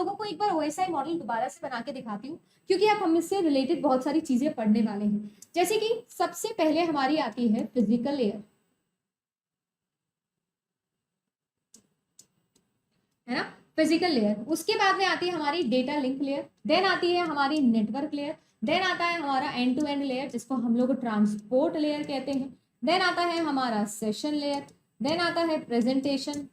लोगों को एक बार OSI मॉडल दोबारा से बना के दिखाती हूँ, क्योंकि आप हम इससे रिलेटेड बहुत सारी चीजें पढ़ने वाले हैं। जैसे कि सबसे पहले हमारी आती है फिजिकल लेयर, है ना, फिजिकल लेयर। उसके बाद में आती है हमारी डेटा लिंक लेयर, देन आती है हमारी नेटवर्क लेयर, देन आता है हमारा एंड टू एंड लेयर जिसको हम लोग ट्रांसपोर्ट लेयर कहते हैं, देन आता है हमारा सेशन लेयर, देन आता है presentation,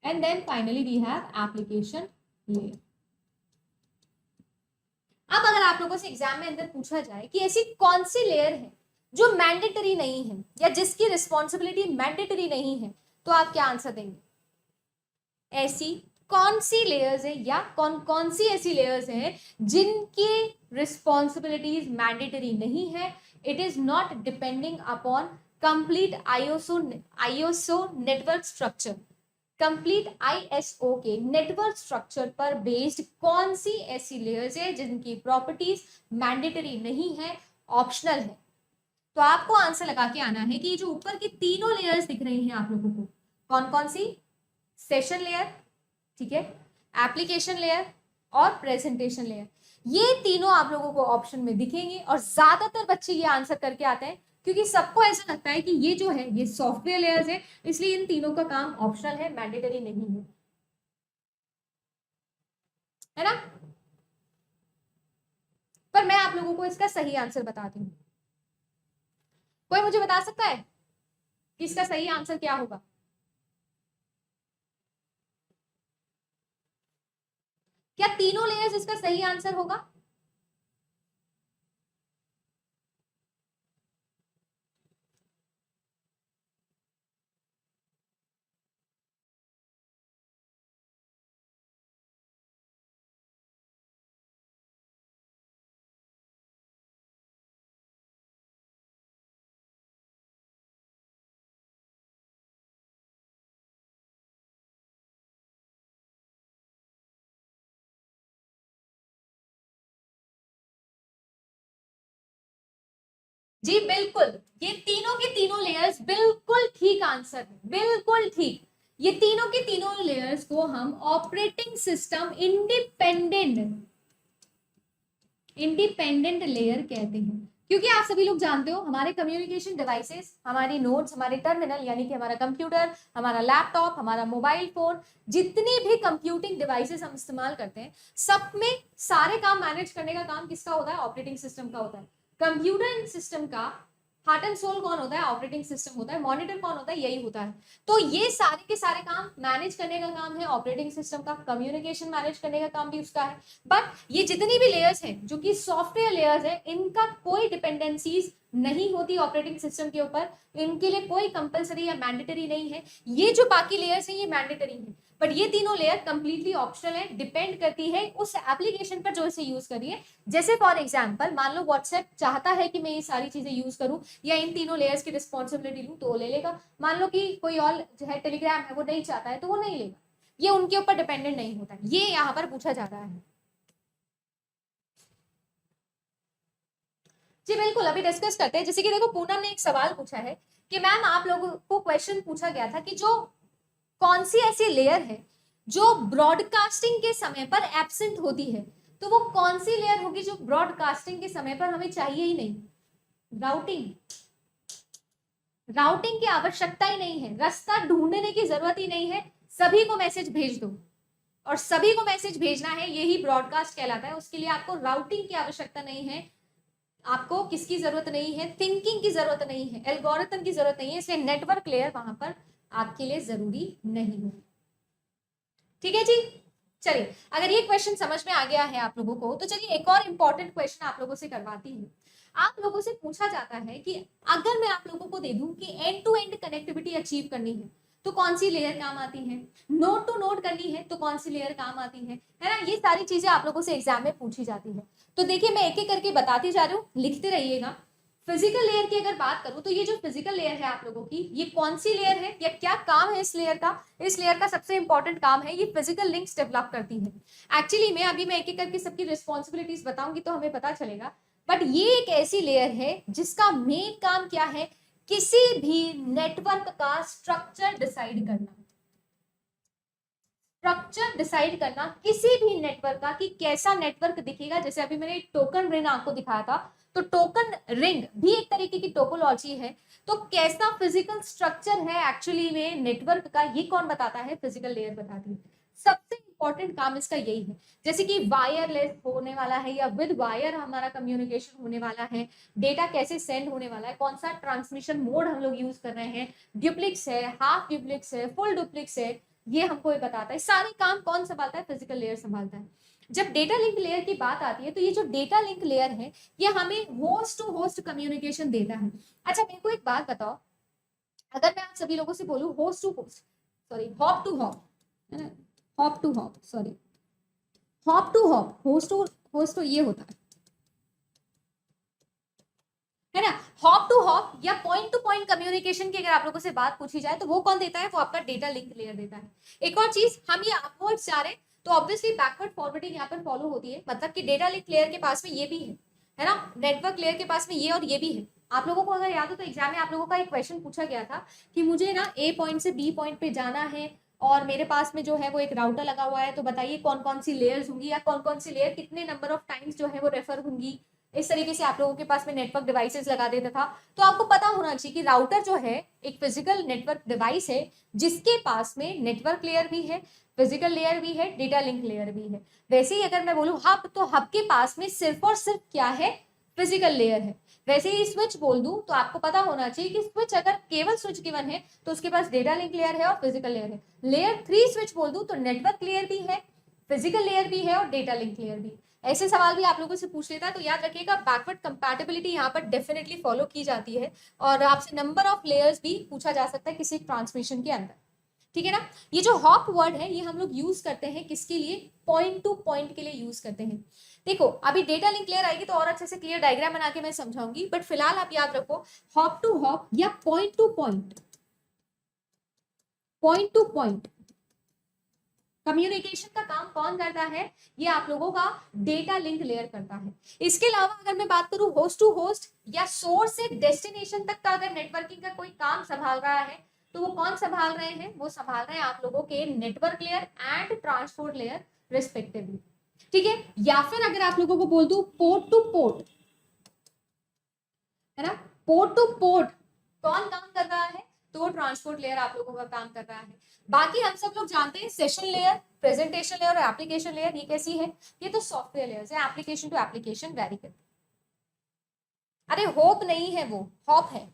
and then finally we have application layer. अब अगर आप लोगों से एग्जाम में अंदर पूछा जाए कि ऐसी कौन सी लेयर है जो मैंडेटरी नहीं है या जिसकी रिस्पॉन्सिबिलिटी मैंडेटरी नहीं है, तो आप क्या आंसर देंगे? ऐसी कौन सी लेयर्स है या कौन कौन सी ऐसी लेयर्स हैं जिनकी रिस्पॉन्सिबिलिटीज मैंडेटरी नहीं है, it is not depending upon complete ISO network structure, complete ISO के नेटवर्क स्ट्रक्चर पर बेस्ड कौन सी ऐसी लेयर्स है जिनकी प्रॉपर्टीज मैंडेटरी नहीं है, ऑप्शनल है। तो आपको आंसर लगा के आना है कि ये जो ऊपर की तीनों लेयर्स दिख रही हैं आप लोगों को, कौन कौन सी? सेशन लेयर, ठीक है, एप्लीकेशन लेयर और प्रेजेंटेशन लेयर, ये तीनों आप लोगों को ऑप्शन में दिखेंगे। और ज्यादातर बच्चे ये आंसर करके आते हैं क्योंकि सबको ऐसा लगता है कि ये जो है ये सॉफ्टवेयर लेयर्स है, इसलिए इन तीनों का काम ऑप्शनल है, मैंडेटरी नहीं है ना। पर मैं आप लोगों को इसका सही आंसर बताती हूँ। कोई मुझे बता सकता है कि इसका सही आंसर क्या होगा? क्या तीनों लेयर्स इसका सही आंसर होगा? जी बिल्कुल, ये तीनों के तीनों लेयर्स बिल्कुल ठीक आंसर है, बिल्कुल ठीक। ये तीनों के तीनों लेयर्स को हम ऑपरेटिंग सिस्टम इंडिपेंडेंट लेयर कहते हैं, क्योंकि आप सभी लोग जानते हो हमारे कम्युनिकेशन डिवाइसेस, हमारी नोट्स, हमारे टर्मिनल यानी कि हमारा कंप्यूटर, हमारा लैपटॉप, हमारा मोबाइल फोन, जितनी भी कंप्यूटिंग डिवाइसेस हम इस्तेमाल करते हैं, सब में सारे काम मैनेज करने का काम किसका होता है? ऑपरेटिंग सिस्टम का होता है। कंप्यूटर सिस्टम का हार्ट एंड सोल कौन होता है? ऑपरेटिंग सिस्टम होता है। मॉनिटर कौन होता है? यही होता है। तो ये सारे के सारे काम मैनेज करने का काम है ऑपरेटिंग सिस्टम का, कम्युनिकेशन मैनेज करने का काम भी उसका है। बट ये जितनी भी लेयर्स हैं जो कि सॉफ्टवेयर लेयर्स है, इनका कोई डिपेंडेंसीज नहीं होती ऑपरेटिंग सिस्टम के ऊपर, इनके लिए कोई कंपलसरी या मैंडेटरी नहीं है। ये जो बाकी लेयर्स हैं ये मैंडेटरी है, बट ये तीनों लेयर कंप्लीटली ऑप्शनल है, डिपेंड करती है उस एप्लीकेशन पर जो इसे यूज करिए। जैसे फॉर एग्जांपल मान लो व्हाट्सएप चाहता है कि मैं ये सारी चीजें यूज करूं या इन तीनों लेयर्स की रिस्पॉन्सिबिलिटी लूं तो वो ले लेगा। मान लो कि कोई और जो है टेलीग्राम है वो नहीं चाहता है तो वो नहीं लेगा। ये उनके ऊपर डिपेंडेंट नहीं होता है, ये यहाँ पर पूछा जा रहा है। जी बिल्कुल, अभी डिस्कस करते हैं। जैसे कि देखो पूनम ने एक सवाल पूछा है कि मैम आप लोगों को क्वेश्चन पूछा गया था कि जो कौन सी ऐसी लेयर है जो ब्रॉडकास्टिंग के समय पर एब्सेंट होती है, तो वो कौन सी लेयर होगी जो ब्रॉडकास्टिंग के समय पर हमें चाहिए ही नहीं? राउटिंग, राउटिंग की आवश्यकता ही नहीं है, रास्ता ढूंढने की जरूरत ही नहीं है, सभी को मैसेज भेज दो और सभी को मैसेज भेजना है, यही ब्रॉडकास्ट कहलाता है। उसके लिए आपको राउटिंग की आवश्यकता नहीं है, आपको किसकी जरूरत नहीं है? थिंकिंग की जरूरत नहीं है, एल्गोरिथम की जरूरत नहीं है, इसलिए नेटवर्क लेयर वहां पर आपके लिए जरूरी नहीं है। ठीक है जी, चलिए अगर ये क्वेश्चन समझ में आ गया है आप लोगों को तो चलिए एक और इंपॉर्टेंट क्वेश्चन आप लोगों से करवाती हूँ। आप लोगों से पूछा जाता है कि अगर मैं आप लोगों को दे दूं कि end to end connectivity achieve करनी है तो कौन सी लेयर काम आती है? नोड टू नोड करनी है तो कौन सी लेयर काम आती है ना? ये सारी चीजें आप लोगों से एग्जाम में पूछी जाती है। तो देखिए मैं एक एक करके बताती जा रही हूँ, लिखते रहिएगा। फिजिकल लेयर की अगर बात करूं तो ये जो फिजिकल लेयर है आप लोगों की, ये कौन सी लेयर है या क्या काम है इस लेयर का? इस लेयर का सबसे इंपॉर्टेंट काम है ये फिजिकल लिंक्स डेवलप करती है। एक्चुअली में अभी मैं एक एक करके सबकी रिस्पॉन्सिबिलिटीज बताऊंगी तो हमें पता चलेगा। बट ये एक ऐसी लेयर है जिसका मेन काम क्या है? किसी भी नेटवर्क का स्ट्रक्चर डिसाइड करना। स्ट्रक्चर डिसाइड करना किसी भी नेटवर्क का कि कैसा नेटवर्क दिखेगा। जैसे अभी मैंने टोकन रिंग आपको दिखाया था, तो टोकन रिंग भी एक तरीके की टोपोलॉजी है। तो कैसा फिजिकल स्ट्रक्चर है एक्चुअली में नेटवर्क का, ये कौन बताता है? फिजिकल लेयर बताती है। सबसे इंपॉर्टेंट काम इसका यही है। जैसे कि वायरलेस होने वाला है या विद वायर हमारा कम्युनिकेशन होने वाला है, डेटा कैसे सेंड होने वाला है, कौन सा ट्रांसमिशन मोड हम लोग यूज कर रहे हैं, ड्यूप्लिक्स है, हाफ ड्यूप्लिक्स है, फुल डुप्लिक्स है, ये हमको ये बताता है। सारे काम कौन संभालता है? फिजिकल लेयर संभालता है। जब डेटा लिंक लेयर की बात आती है, तो ये जो डेटा लिंक लेयर है ये हमें होस्ट टू होस्ट कम्युनिकेशन देता है। अच्छा मेरे को एक बात बताओ, अगर मैं आप सभी लोगों से बोलूं host to host, sorry hop to hop, है ना, hop to hop, sorry hop to hop, host तो ये होता है ना। हॉप टू हॉप या पॉइंट टू पॉइंट कम्युनिकेशन की अगर आप लोगों से बात पूछी जाए तो वो कौन देता है? वो आपका डेटा लिंक लेयर देता है। एक और चीज, हम ये अपवर्ड जा रहे हैं तो ऑब्वियसली बैकवर्ड फॉरवर्डिंग यहाँ पर फॉलो होती है। मतलब कि डेटा लिंक लेयर के पास में ये भी है ना, नेटवर्क लेयर के पास में ये और ये भी है। आप लोगों को अगर याद हो तो एग्जाम में आप लोगों का एक क्वेश्चन पूछा गया था कि मुझे ना ए पॉइंट से बी पॉइंट पे जाना है और मेरे पास में जो है वो एक राउटर लगा हुआ है, तो बताइए कौन कौन सी लेयर्स होंगी या कौन कौन सी लेयर कितने नंबर ऑफ टाइम्स जो है वो रेफर होंगी। इस तरीके से आप लोगों के पास में नेटवर्क डिवाइसेस लगा देता था। तो आपको पता होना चाहिए कि राउटर जो है एक फिजिकल नेटवर्क डिवाइस है जिसके पास में नेटवर्क लेयर भी है, फिजिकल लेयर भी है, डेटा लिंक लेयर भी है। वैसे ही अगर मैं बोलूं हब, तो हब के पास में सिर्फ और सिर्फ क्या है? फिजिकल लेयर है। वैसे ही स्विच बोल दूं तो आपको पता होना चाहिए कि स्विच अगर केवल स्विच गिवन है तो उसके पास डेटा लिंक लेयर है और फिजिकल लेयर है। लेयर 3 स्विच बोल दूं तो नेटवर्क लेयर भी है, फिजिकल लेयर भी है और डेटा लिंक लेयर भी। ऐसे सवाल भी आप लोगों से पूछ लेता है, तो याद रखिएगा बैकवर्ड कंपैटिबिलिटी यहाँ पर डेफिनेटली फॉलो की जाती है और आपसे नंबर ऑफ लेयर्स भी पूछा जा सकता है किसी ट्रांसमिशन के अंदर। ठीक है ना। ये जो हॉप वर्ड है ये हम लोग यूज करते हैं किसके लिए? पॉइंट टू पॉइंट के लिए यूज करते हैं। देखो अभी डेटा लिंक क्लियर आएगी तो और अच्छे से क्लियर डायग्राम बना के मैं समझाऊंगी, बट फिलहाल आप याद रखो हॉप टू हॉप या point to point, point to point communication का काम कौन करता है? ये आप लोगों का डेटा लिंक लेयर करता है। इसके अलावा अगर मैं बात करूं होस्ट टू होस्ट या सोर्स से डेस्टिनेशन तक का अगर नेटवर्किंग का कोई काम संभाल रहा है तो वो कौन संभाल रहे हैं? वो संभाल रहे हैं आप लोगों के network layer and transport layer respectively. ठीक है। या फिर अगर आप लोगों को बोल दूं पोर्ट टू पोर्ट, है ना, पोर्ट टू पोर्ट कौन काम कर रहा है? तो ट्रांसपोर्ट लेयर आप लोगों का काम कर रहा है। बाकी हम सब लोग जानते हैं सेशन लेयर, प्रेजेंटेशन लेयर और एप्लीकेशन लेयर, ये कैसी है? ये तो सॉफ्टवेयर लेयर्स है, एप्लीकेशन टू एप्लीकेशन वेरी करती। अरे होप नहीं है, वो हॉप है।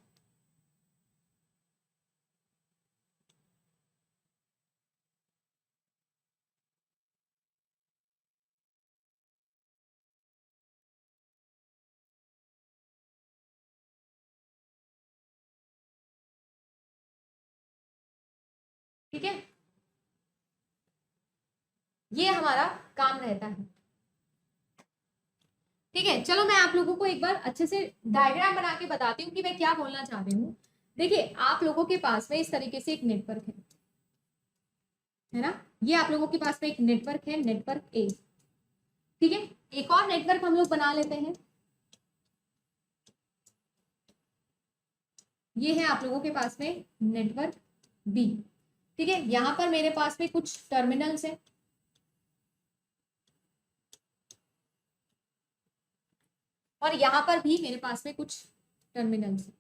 ठीक है, ये हमारा काम रहता है। ठीक है, चलो मैं आप लोगों को एक बार अच्छे से डायग्राम बना के बताती हूँ कि मैं क्या बोलना चाह रही हूँ। देखिए आप लोगों के पास में इस तरीके से एक नेटवर्क है ना, ये आप लोगों के पास में एक नेटवर्क है, नेटवर्क ए। ठीक है, एक और नेटवर्क हम लोग बना लेते हैं, ये है आप लोगों के पास में नेटवर्क बी। ठीक है, यहां पर मेरे पास में कुछ टर्मिनल्स है और यहां पर भी मेरे पास में कुछ टर्मिनल्स है।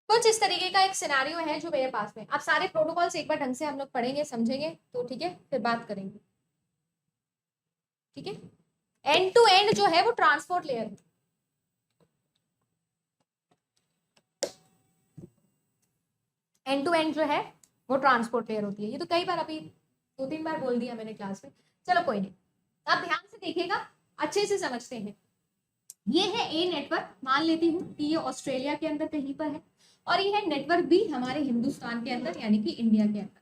कुछ इस तरीके का एक सिनेरियो है जो मेरे पास में। अब सारे प्रोटोकॉल्स एक बार ढंग से हम लोग पढ़ेंगे समझेंगे तो ठीक है, फिर बात करेंगे। ठीक है, एंड टू एंड जो है वो ट्रांसपोर्ट लेयर है। एंड टू एंड जो है वो ट्रांसपोर्ट लेयर होती है। ये तो कई बार अभी 2-3 बार बोल दिया मैंने क्लास में, चलो कोई नहीं। आप ध्यान से देखिएगा, अच्छे से समझते हैं। ये है ए नेटवर्क, मान लेती हूँ कि ये ऑस्ट्रेलिया के अंदर कहीं पर है और ये है नेटवर्क बी हमारे हिंदुस्तान के अंदर यानी कि इंडिया के अंदर।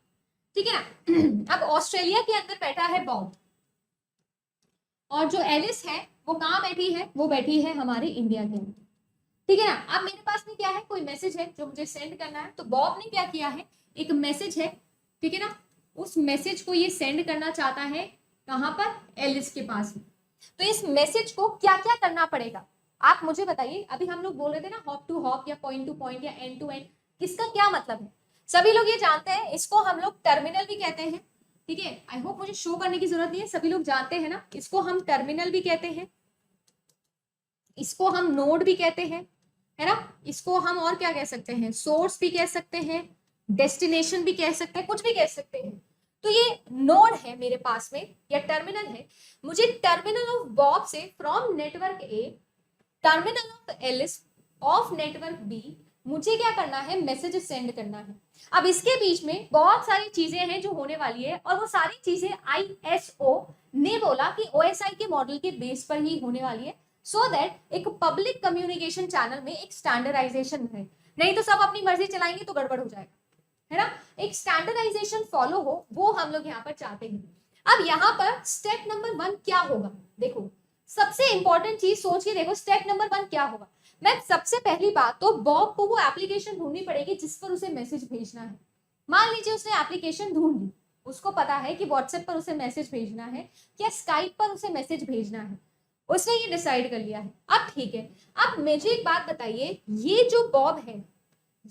ठीक है ना। अब ऑस्ट्रेलिया के अंदर बैठा है बॉब और जो एलिस है वो कहाँ बैठी है? वो बैठी है हमारे इंडिया के अंदर। ठीक है ना। अब मेरे पास में क्या है? कोई मैसेज है जो मुझे सेंड करना है, तो बॉब ने क्या किया है? एक मैसेज है, ठीक है ना, उस मैसेज को ये सेंड करना चाहता है कहां पर? एलिस के पास में। तो इस मैसेज को क्या क्या करना पड़ेगा आप मुझे बताइए। अभी हम लोग बोल रहे थे ना हॉप टू हॉप या पॉइंट टू पॉइंट या एंड टू एंड, किसका क्या मतलब है? सभी लोग ये जानते हैं, इसको हम लोग टर्मिनल भी कहते हैं, ठीक है। आई होप मुझे शो करने की जरूरत नहीं है, सभी लोग जानते हैं ना, इसको हम टर्मिनल भी कहते हैं, इसको हम नोड भी कहते हैं, है ना। इसको हम और क्या कह सकते हैं, सोर्स भी कह सकते हैं, डेस्टिनेशन भी कह सकते हैं, कुछ भी कह सकते हैं। तो ये नोड है मेरे पास में या टर्मिनल है। मुझे टर्मिनल ऑफ बॉब से from network A, terminal of Alice of network B, मुझे क्या करना है, मैसेज सेंड करना है। अब इसके बीच में बहुत सारी चीजें हैं जो होने वाली है, और वो सारी चीजें ISO ने बोला कि OSI के मॉडल के बेस पर ही होने वाली है, सो दैट एक पब्लिक कम्युनिकेशन चैनल में एक स्टैंडर्डाइजेशन है। नहीं तो सब अपनी मर्जी चलाएंगे तो गड़बड़ हो जाएगा, है ना। एक स्टैंडर्डाइजेशन फॉलो हो, वो हम लोग यहाँ पर चाहते हैं। अब यहाँ पर स्टेप नंबर 1 क्या होगा, देखो सबसे इंपॉर्टेंट चीज सोच के देखो, स्टेप नंबर 1 क्या होगा। मैं सबसे पहली बात तो बॉब को वो एप्लीकेशन ढूंढनी पड़ेगी जिस पर उसे मैसेज भेजना है। मान लीजिए उसने एप्लीकेशन ढूंढ ली, उसको पता है कि व्हाट्सएप पर उसे मैसेज भेजना है या स्काइप पर उसे मैसेज भेजना है, उसने ये डिसाइड कर लिया है। अब ठीक है, अब मुझे एक बात बताइए, ये जो बॉब है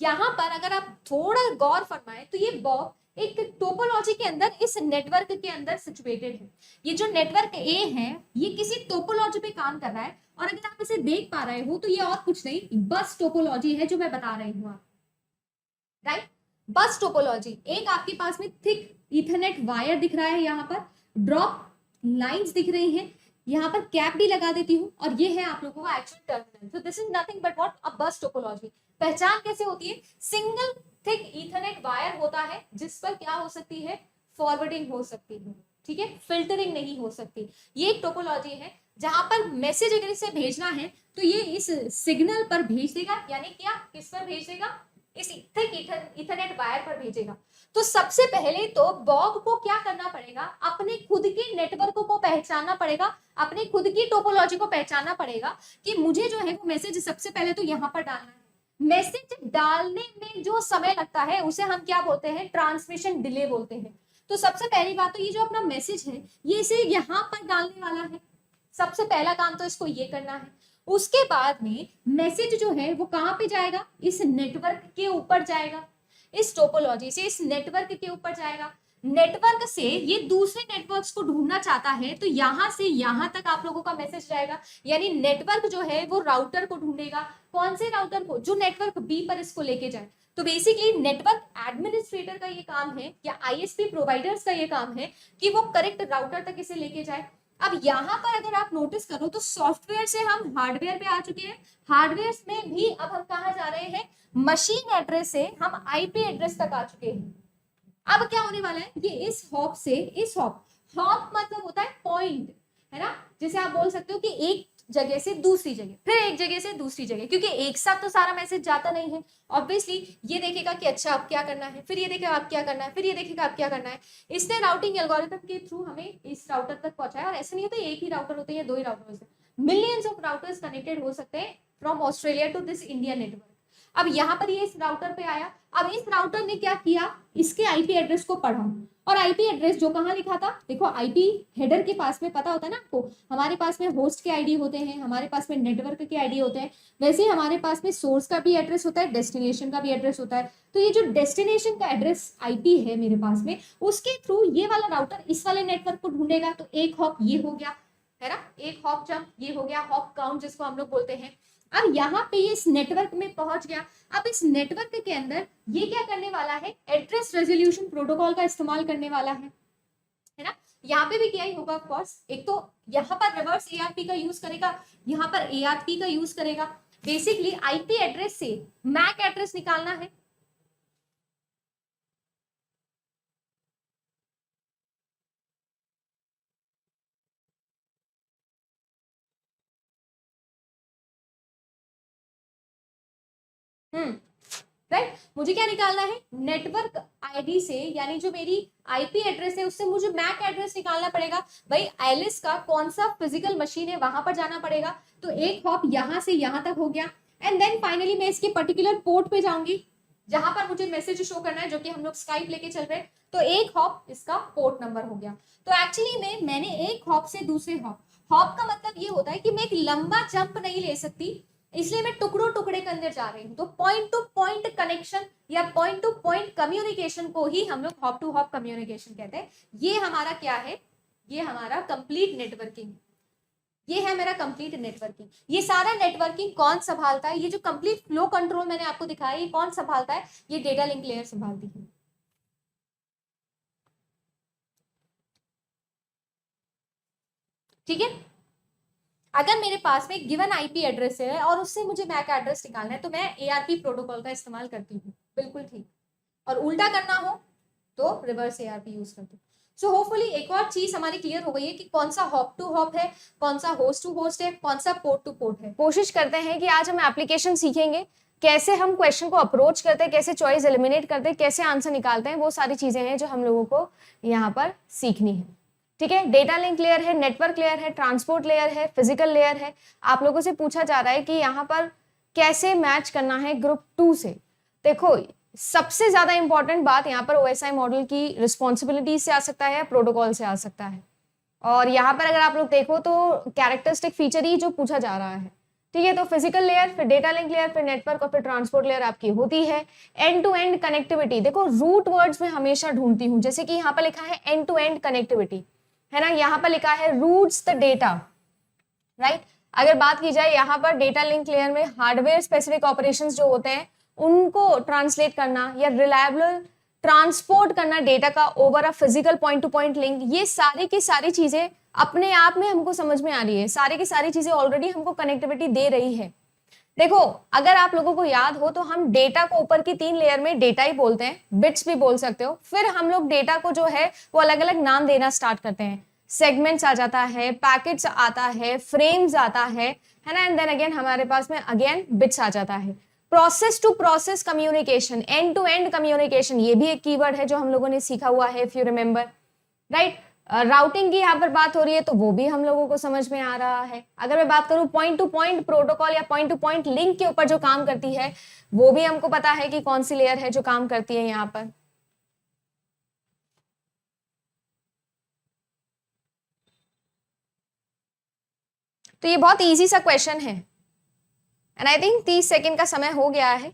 यहाँ पर अगर आप थोड़ा गौर फरमाएं तो ये बॉब एक टोपोलॉजी के अंदर, इस नेटवर्क के अंदर सिचुएटेड है। ये जो नेटवर्क ए है ये किसी टोपोलॉजी पे काम कर रहा है, और अगर आप इसे देख पा रहे हो तो ये और कुछ नहीं, बस टोपोलॉजी है जो मैं बता रही हूँ, राइट। बस टोपोलॉजी, एक आपके पास में थिक इथरनेट वायर दिख रहा है, यहाँ पर ड्रॉप लाइंस दिख रही हैं, यहाँ पर कैप भी लगा देती हूँ, और ये है आप लोगों का एक्चुअल टर्मिनल। तो this is nothing but what, अ बस टोपोलॉजी। पहचान कैसे होती है, सिंगल थिक इथरनेट वायर होता है जिस पर क्या हो सकती है, फॉरवर्डिंग हो सकती है, ठीक है, फिल्टरिंग नहीं हो सकती। ये एक टोपोलॉजी है जहां पर मैसेज अगर इसे भेजना है तो ये इस सिग्नल पर भेज देगा, यानी क्या, किस पर भेज देगा, इस थिक इथरनेट वायर पर भेजेगा। तो सबसे पहले तो बॉब को क्या करना पड़ेगा, अपने खुद के नेटवर्क को पहचानना पड़ेगा, अपने खुद की टोपोलॉजी को पहचानना पड़ेगा कि मुझे जो है वो मैसेज सबसे पहले तो यहाँ पर डालना है। मैसेज डालने में जो समय लगता है उसे हम क्या बोलते हैं, ट्रांसमिशन डिले बोलते हैं। तो सबसे पहली बात तो ये जो अपना मैसेज है ये इसे यहाँ पर डालने वाला है, सबसे पहला काम तो इसको ये करना है। उसके बाद में मैसेज जो है वो कहाँ पे जाएगा, इस नेटवर्क के ऊपर जाएगा, इस टोपोलॉजी से इस नेटवर्क के ऊपर जाएगा। नेटवर्क से ये दूसरे नेटवर्क्स को ढूंढना चाहता है तो यहाँ से यहाँ तक आप लोगों का मैसेज जाएगा, यानी नेटवर्क जो है वो राउटर को ढूंढेगा। कौन से राउटर को, जो नेटवर्क बी पर इसको लेके जाए। तो बेसिकली नेटवर्क एडमिनिस्ट्रेटर का ये काम है या ISP प्रोवाइडर्स का ये काम है कि वो करेक्ट राउटर तक इसे लेके जाए। अब यहाँ पर अगर आप नोटिस करो तो सॉफ्टवेयर से हम हार्डवेयर पे आ चुके हैं, हार्डवेयर में भी अब हम कहाँ जा रहे हैं, मशीन एड्रेस से हम IP एड्रेस तक आ चुके हैं। अब क्या होने वाला है, ये इस हॉप से इस हॉप, हॉप मतलब होता है पॉइंट, है ना। जैसे आप बोल सकते हो कि एक जगह से दूसरी जगह, फिर एक जगह से दूसरी जगह, क्योंकि एक साथ तो सारा मैसेज जाता नहीं है। ऑब्वियसली ये देखेगा कि अच्छा अब क्या करना है, फिर ये देखेगा अब क्या करना है, फिर ये देखेगा अब क्या करना है। इसने राउटिंग एल्गोरिथम के थ्रू हमें इस राउटर तक पहुंचाया। और ऐसा नहीं होता एक ही राउटर होते हैं, 2 ही राउटर होते हैं, मिलियंस ऑफ राउटर्स कनेक्टेड हो सकते हैं from Australia to this India network. अब यहाँ पर ये इस राउटर पे आया, अब इस राउटर ने क्या किया, इसके IP एड्रेस को पढ़ा, और IP एड्रेस जो कहाँ लिखा था, देखो IP हेडर के पास में पता होता है ना आपको, हमारे पास में होस्ट के ID होते हैं, हमारे पास में नेटवर्क के ID होते हैं, वैसे ही हमारे पास में सोर्स का भी एड्रेस होता है, डेस्टिनेशन का भी एड्रेस होता है। तो ये जो डेस्टिनेशन का एड्रेस IP है मेरे पास में, उसके थ्रू ये वाला राउटर इस वाले नेटवर्क को ढूंढेगा। तो एक हॉप ये हो गया, है ना, एक हॉप जंप ये हो गया, हॉप काउंट जिसको हम लोग बोलते हैं। अब यहाँ पे ये इस नेटवर्क में पहुंच गया। अब इस नेटवर्क के अंदर ये क्या करने वाला है, एड्रेस रेजोल्यूशन प्रोटोकॉल का इस्तेमाल करने वाला है ना। यहाँ पे भी क्या ही होगा, ऑफ कोर्स एक तो यहाँ पर रिवर्स ARP का यूज करेगा, यहाँ पर ARP का यूज करेगा। बेसिकली IP एड्रेस से MAC एड्रेस निकालना है। राइट, मुझे क्या निकालना है, नेटवर्क ID से, यानी जो मेरी IP एड्रेस है उससे मुझे MAC एड्रेस निकालना पड़ेगा। भाई एलिस का कौन सा फिजिकल मशीन है वहां पर जाना पड़ेगा। तो एक हॉप यहाँ से यहाँ तक हो गया, एंड देन फाइनली मैं इसके पर्टिकुलर पोर्ट पे जाऊंगी। जहां पर मुझे मैसेज शो करना है, जो कि हम लोग स्काइप लेके चल रहे हैं, तो एक हॉप इसका पोर्ट नंबर हो गया। तो एक्चुअली में मैंने एक हॉप से दूसरे हॉप, हॉप का मतलब ये होता है कि मैं एक लंबा जंप नहीं ले सकती, इसलिए मैं टुकड़ों टुकड़े के अंदर जा रही हूँ। तो पॉइंट टू पॉइंट कनेक्शन या पॉइंट टू पॉइंट कम्युनिकेशन को ही हम लोग हॉप टू हॉप कम्युनिकेशन कहते हैं। ये हमारा क्या है, ये हमारा कंप्लीट नेटवर्किंग, ये है मेरा कंप्लीट नेटवर्किंग। ये सारा नेटवर्किंग कौन संभालता है, ये जो कंप्लीट फ्लो कंट्रोल मैंने आपको दिखाया, ये कौन संभालता है, ये डेटा लिंक लेयर संभालती है। ठीक है, अगर मेरे पास में गिवन आईपी एड्रेस है और उससे मुझे मैक एड्रेस निकालना है, तो मैं एआरपी प्रोटोकॉल का इस्तेमाल करती हूँ, बिल्कुल ठीक। और उल्टा करना हो तो रिवर्स एआरपी यूज करती हूँ। सो होपफुली एक और चीज हमारी क्लियर हो गई है कि कौन सा हॉप टू हॉप है, कौन सा होस्ट टू होस्ट है, कौन सा पोर्ट टू पोर्ट है। कोशिश करते हैं कि आज हम एप्लीकेशन सीखेंगे, कैसे हम क्वेश्चन को अप्रोच करते हैं, कैसे चॉइस एलिमिनेट करते हैं, कैसे आंसर निकालते हैं, वो सारी चीजें हैं जो हम लोगों को यहाँ पर सीखनी है। ठीक है, डेटा लिंक लेयर है, नेटवर्क लेयर है, ट्रांसपोर्ट लेयर है, फिजिकल लेयर है। आप लोगों से पूछा जा रहा है कि यहाँ पर कैसे मैच करना है ग्रुप 2 से। देखो, सबसे ज्यादा इंपॉर्टेंट बात यहाँ पर ओएसआई मॉडल की रिस्पॉन्सिबिलिटी से आ सकता है, प्रोटोकॉल से आ सकता है। और यहाँ पर अगर आप लोग देखो तो कैरेक्टरिस्टिक फीचर ही जो पूछा जा रहा है। ठीक है, तो फिजिकल लेयर, फिर डेटा लिंक लेयर, फिर नेटवर्क और फिर ट्रांसपोर्ट लेयर आपकी होती है। एंड टू एंड कनेक्टिविटी, देखो रूट वर्ड्स में हमेशा ढूंढती हूँ, जैसे कि यहाँ पर लिखा है एंड टू एंड कनेक्टिविटी, है ना, यहाँ पर लिखा है रूट्स द डेटा, राइट। अगर बात की जाए यहाँ पर डेटा लिंक लेयर में हार्डवेयर स्पेसिफिक ऑपरेशंस जो होते हैं उनको ट्रांसलेट करना या रिलायबल ट्रांसपोर्ट करना डेटा का over a physical point to point link, ये सारी की सारी चीजें अपने आप में हमको समझ में आ रही है। सारी की सारी चीजें ऑलरेडी हमको कनेक्टिविटी दे रही है। देखो, अगर आप लोगों को याद हो तो हम डेटा को ऊपर की 3 लेयर में डेटा ही बोलते हैं, बिट्स भी बोल सकते हो। फिर हम लोग डेटा को जो है वो अलग अलग नाम देना स्टार्ट करते हैं। सेगमेंट्स आ जाता है, पैकेट्स आता है, फ्रेम्स आता है ना, एंड देन अगेन हमारे पास में अगेन बिट्स आ जाता है। Process to process communication, end to end communication, ये भी एक कीवर्ड है जो हम लोगों ने सीखा हुआ है, if you remember, right. Routing की यहाँ पर बात हो रही है तो वो भी हम लोगों को समझ में आ रहा है। अगर मैं बात करूं पॉइंट टू पॉइंट प्रोटोकॉल या पॉइंट टू पॉइंट लिंक के ऊपर जो काम करती है, वो भी हमको पता है कि कौन सी लेयर है जो काम करती है यहाँ पर। तो ये बहुत इजी सा क्वेश्चन है एंड आई थिंक 30 सेकेंड का समय हो गया है।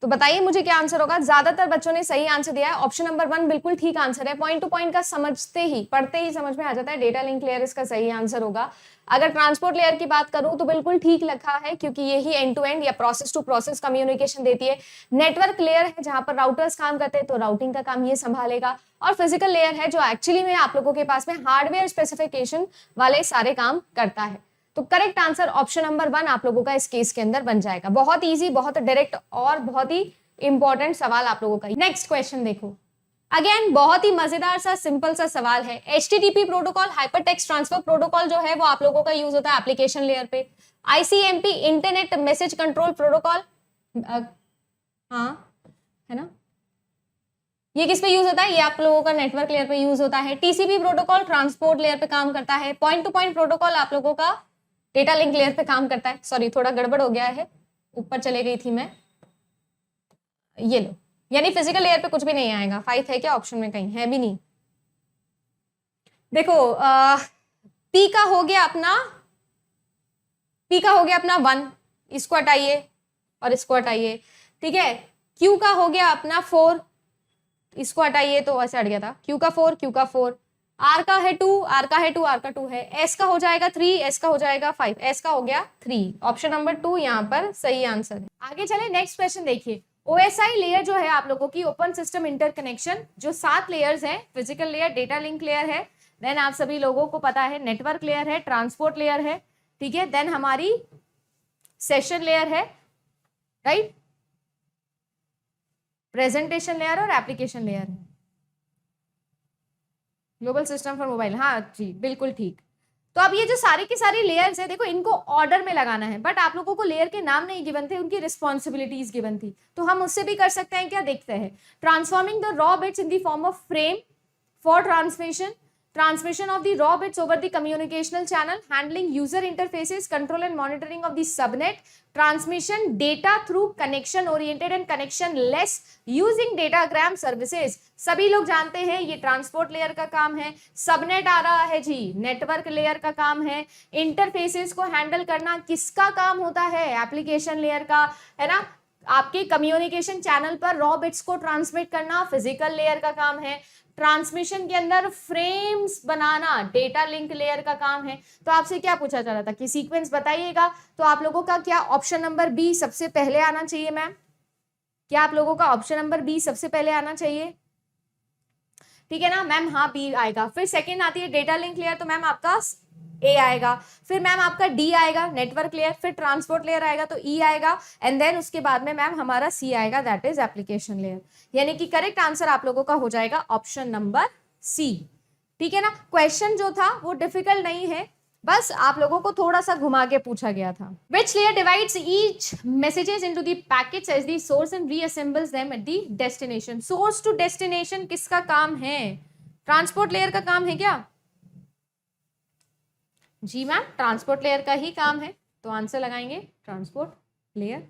तो बताइए मुझे क्या आंसर होगा। ज्यादातर बच्चों ने सही आंसर दिया है, ऑप्शन नंबर 1 बिल्कुल ठीक आंसर है। पॉइंट टू पॉइंट का समझते ही, पढ़ते ही समझ में आ जाता है, डेटा लिंक लेयर इसका सही आंसर होगा। अगर ट्रांसपोर्ट लेयर की बात करूं तो बिल्कुल ठीक लिखा है, क्योंकि यही एंड टू एंड या प्रोसेस टू प्रोसेस कम्युनिकेशन देती है। नेटवर्क लेयर है जहां पर राउटर्स काम करते हैं, तो राउटिंग का काम ये संभालेगा। और फिजिकल लेयर है जो एक्चुअली में आप लोगों के पास में हार्डवेयर स्पेसिफिकेशन वाले सारे काम करता है। तो करेक्ट आंसर ऑप्शन नंबर 1 आप लोगों का इस केस के अंदर बन जाएगा। बहुत इजी, बहुत डायरेक्ट और बहुत ही इंपॉर्टेंट सवाल आप लोगों का। नेक्स्ट क्वेश्चन देखो, अगेन बहुत ही मजेदार सा सिंपल सा सवाल है। HTTP protocol, hyper text transfer protocol जो है वो आप लोगों का यूज होता है एप्लीकेशन लेयर पे। ICMP internet message control protocol, हाँ है ना, ये किस पे यूज होता है, ये आप लोगों का नेटवर्क लेयर पे यूज होता है। TCP प्रोटोकॉल ट्रांसपोर्ट लेयर पे काम करता है। पॉइंट टू पॉइंट प्रोटोकॉल आप लोगों का डेटा लिंक लेयर पे काम करता है। सॉरी, थोड़ा गड़बड़ हो गया है, ऊपर चले गई थी मैं, ये लो, यानी फिजिकल लेयर पे कुछ भी नहीं आएगा। 5 है क्या ऑप्शन में, कहीं है भी नहीं। देखो पी का हो गया अपना 1, इसको हटाइए और इसको हटाइए, ठीक है। क्यू का हो गया अपना 4, इसको हटाइए, तो ऐसे हट गया था। क्यू का 4, आर का है 2, आर का है 2, आर का 2 है। एस का हो जाएगा 3, एस का हो जाएगा 5, एस का हो गया 3। ऑप्शन नंबर 2 यहाँ पर सही आंसर है। आगे चले, नेक्स्ट क्वेश्चन देखिए। OSI लेयर जो है आप लोगों की ओपन सिस्टम इंटरकनेक्शन, जो 7 लेयर्स हैं, physical layer, data link layer है, देन आप सभी लोगों को पता है नेटवर्क लेयर है, ट्रांसपोर्ट लेयर है, ठीक है, देन हमारी सेशन लेयर है, राइट, प्रेजेंटेशन लेयर और एप्लीकेशन लेयर है, ग्लोबल सिस्टम फॉर मोबाइल, हाँ जी बिल्कुल ठीक। तो अब ये जो सारी की सारी लेयर्स है, देखो इनको ऑर्डर में लगाना है, बट आप लोगों को लेयर के नाम नहीं गिवन थे, उनकी रिस्पॉन्सिबिलिटीज गिवन थी। तो हम उससे भी कर सकते हैं क्या, देखते हैं। Transforming the raw bits in the form of frame for transmission, transmission of the raw bits over the communicational channel, handling user interfaces, control and monitoring of the subnet, transmission data through connection oriented and connection less using datagram services। सभी लोग जानते हैं ये transport layer का काम है। Subnet आ रहा है जी, नेटवर्क लेयर का काम है। इंटरफेसेस को हैंडल करना किसका काम होता है? एप्लीकेशन लेयर का, है ना। आपके कम्युनिकेशन चैनल पर रॉ बिट्स को ट्रांसमिट करना फिजिकल लेयर का काम है। ट्रांसमिशन के अंदर फ्रेम्स बनाना डेटा लिंक लेयर का काम है। तो आपसे क्या पूछा जा रहा था कि सीक्वेंस बताइएगा, तो आप लोगों का क्या ऑप्शन नंबर बी सबसे पहले आना चाहिए मैम? क्या आप लोगों का ऑप्शन नंबर बी सबसे पहले आना चाहिए? ठीक है ना मैम, हाँ बी आएगा। फिर सेकंड आती है डेटा लिंक लेयर, तो मैम आपका ए आएगा। फिर मैम आपका डी आएगा नेटवर्क लेयर, फिर ट्रांसपोर्ट लेयर आएगा तो ई आएगा, एंड देन उसके बाद में मैम हमारा सी आएगा, दैट इज एप्लीकेशन लेयर। यानी कि करेक्ट आंसर आप लोगों का हो जाएगा ऑप्शन नंबर सी। ठीक है ना। क्वेश्चन जो था वो डिफिकल्ट नहीं है, बस आप लोगों को थोड़ा सा घुमा के पूछा गया था। Which layer divides each messages into the packets as the source and reassembles them at the destination? Source to destination किसका काम है? ट्रांसपोर्ट लेयर का काम है क्या? जी मैम, ट्रांसपोर्ट लेयर का ही काम है, तो आंसर लगाएंगे ट्रांसपोर्ट लेयर।